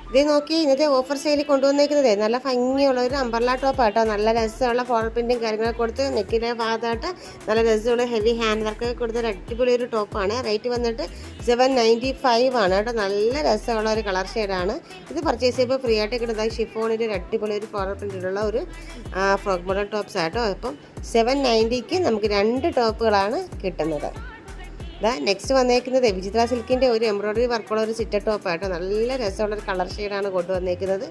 ഇത് നോക്കി ഇന്നത്തെ ഓഫർ സെയിലിൽ കൊണ്ടുവന്നേക്കുന്നത് നല്ല ഭംഗിയുള്ള ഒരു അംബർല ടോപ്പ് ആട്ടോ. നല്ല രസമുള്ള ഫ്ലോറൽ പ്രിന്റും കാര്യങ്ങളൊക്കെ കൊടുത്ത് നെക്കിൻ്റെ ഭാഗത്തായിട്ട് നല്ല രസമുള്ള ഹെവി ഹാൻഡ് വർക്ക് കൊടുത്ത് ഒരു അടിപൊളി ഒരു ടോപ്പാണ്. റേറ്റ് വന്നിട്ട് 795 ആണ് കേട്ടോ. നല്ല രസമുള്ള ഒരു കളർ ഷെയ്ഡാണ്. ഇത് പർച്ചേസ് ചെയ്യുമ്പോൾ ഫ്രീ ആയിട്ട് കിട്ടുന്നത് ഷിഫോണിൽ ഒരു അടിപൊളി ഒരു ഫ്ലോറൽ പ്രിന്റിലുള്ള ഒരു ഫ്രോക്ക് മോഡൽ ടോപ്സ് ആട്ടോ. അപ്പം 790ക്ക് നമുക്ക് 2 ടോപ്പുകളാണ് കിട്ടുന്നത്. നെക്സ്റ്റ് വന്നേക്കുന്നത് വിചിത്ര സിൽക്കിൻ്റെ ഒരു എംബ്രോയ്ഡറി വർക്കുള്ള ഒരു സിറ്റർ ടോപ്പായിട്ടോ. നല്ല രസമുള്ളൊരു കളർ ഷെയ്ഡാണ് കൊണ്ടുവന്നേക്കുന്നത്.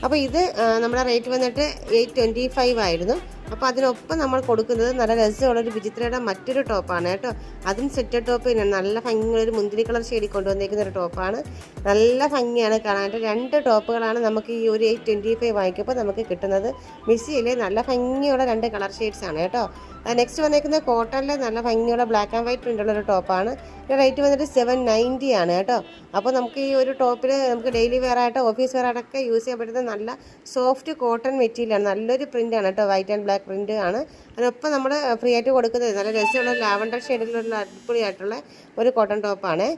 അപ്പോൾ ഇത് നമ്മുടെ റേറ്റ് വന്നിട്ട് 825 ആയിരുന്നു. അപ്പോൾ അതിനൊപ്പം നമ്മൾ കൊടുക്കുന്നത് നല്ല രസമുള്ളൊരു വിചിത്രയുടെ മറ്റൊരു ടോപ്പാണ് കേട്ടോ. അതും സെറ്റർ ടോപ്പ് തന്നെയാണ്. നല്ല ഭംഗിയുള്ളൊരു മുന്തിരി കളർ ഷെയ്ഡിൽ കൊണ്ടുവന്നേക്കുന്ന ഒരു ടോപ്പാണ്. നല്ല ഭംഗിയാണ് കാണാനായിട്ട്. 2 ടോപ്പുകളാണ് നമുക്ക് ഈ ഒരു 825 വാങ്ങിക്കുമ്പോൾ നമുക്ക് കിട്ടുന്നത്. മിസ്സിയിലെ നല്ല ഭംഗിയുള്ള 2 കളർ ഷെയ്ഡ്സാണ് കേട്ടോ. നെക്സ്റ്റ് വന്നേക്കുന്നത് കോട്ടണിലെ നല്ല ഭംഗിയുള്ള ബ്ലാക്ക് ആൻഡ് വൈറ്റ് പ്രിൻ്റുള്ള ഒരു ടോപ്പാണ്. റേറ്റ് വന്നിട്ട് 790 ആണ് കേട്ടോ. അപ്പോൾ നമുക്ക് ഈ ഒരു ടോപ്പിൽ നമുക്ക് ഡെയിലി വെയർ ആയിട്ട് ഓഫീസ് വെയർ ആയിട്ടൊക്കെ യൂസ് ചെയ്യാൻ പറ്റുന്ന നല്ല സോഫ്റ്റ് കോട്ടൺ മെറ്റീരിയലാണ്. നല്ലൊരു പ്രിൻ്റാണ് കേട്ടോ. വൈറ്റ് ആൻഡ് ബ്ലാക്ക് പ്രിൻ്റ് ആണ്. അതിനൊപ്പം നമ്മൾ ഫ്രീ ആയിട്ട് കൊടുക്കുന്നത് നല്ല രസമുള്ള ലാവൻഡർ ഷെയ്ഡിലുള്ള അടിപൊളിയായിട്ടുള്ള ഒരു കോട്ടൺ ടോപ്പാണ്.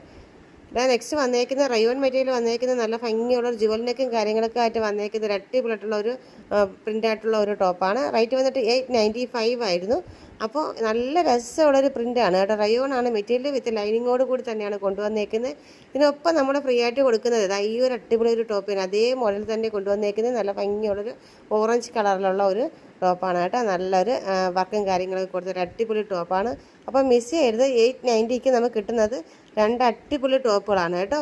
നെക്സ്റ്റ് വന്നേക്കുന്ന റയോൺ മെറ്റീരിയൽ വന്നേക്കുന്ന നല്ല ഭംഗിയുള്ള ഒരു ജുവൽ നെക്കും കാര്യങ്ങളൊക്കെ ആയിട്ട് വന്നേക്കുന്ന ഒരു അടിപൊളിയായിട്ടുള്ള ഒരു പ്രിൻ്റായിട്ടുള്ള ഒരു ടോപ്പാണ്. റേറ്റ് വന്നിട്ട് 895 ആയിരുന്നു. അപ്പോൾ നല്ല രസമുള്ളൊരു പ്രിൻ്റാണ് കേട്ടോ. റയോൺ ആണ് മെറ്റീരിയൽ വിത്ത് ലൈനിങ്ങോട് കൂടി തന്നെയാണ് കൊണ്ടുവന്നേക്കുന്നത്. ഇതിനൊപ്പം നമ്മൾ ഫ്രീ ആയിട്ട് കൊടുക്കുന്നത് ഈ ഒരു അടിപൊളി ഒരു ടോപ്പിന് അതേ മോഡൽ തന്നെ കൊണ്ടുവന്നേക്കുന്നത് നല്ല ഭംഗിയുള്ളൊരു ഓറഞ്ച് കളറിലുള്ള ഒരു ടോപ്പാണ് കേട്ടോ. നല്ലൊരു വർക്കും കാര്യങ്ങളൊക്കെ കൊടുത്തൊരു അടിപൊളി ടോപ്പാണ്. അപ്പോൾ മിസ് ചെയ്യരുത്. 890ക്ക് നമുക്ക് കിട്ടുന്നത് 2 അടിപൊളി ടോപ്പുകളാണ് കേട്ടോ.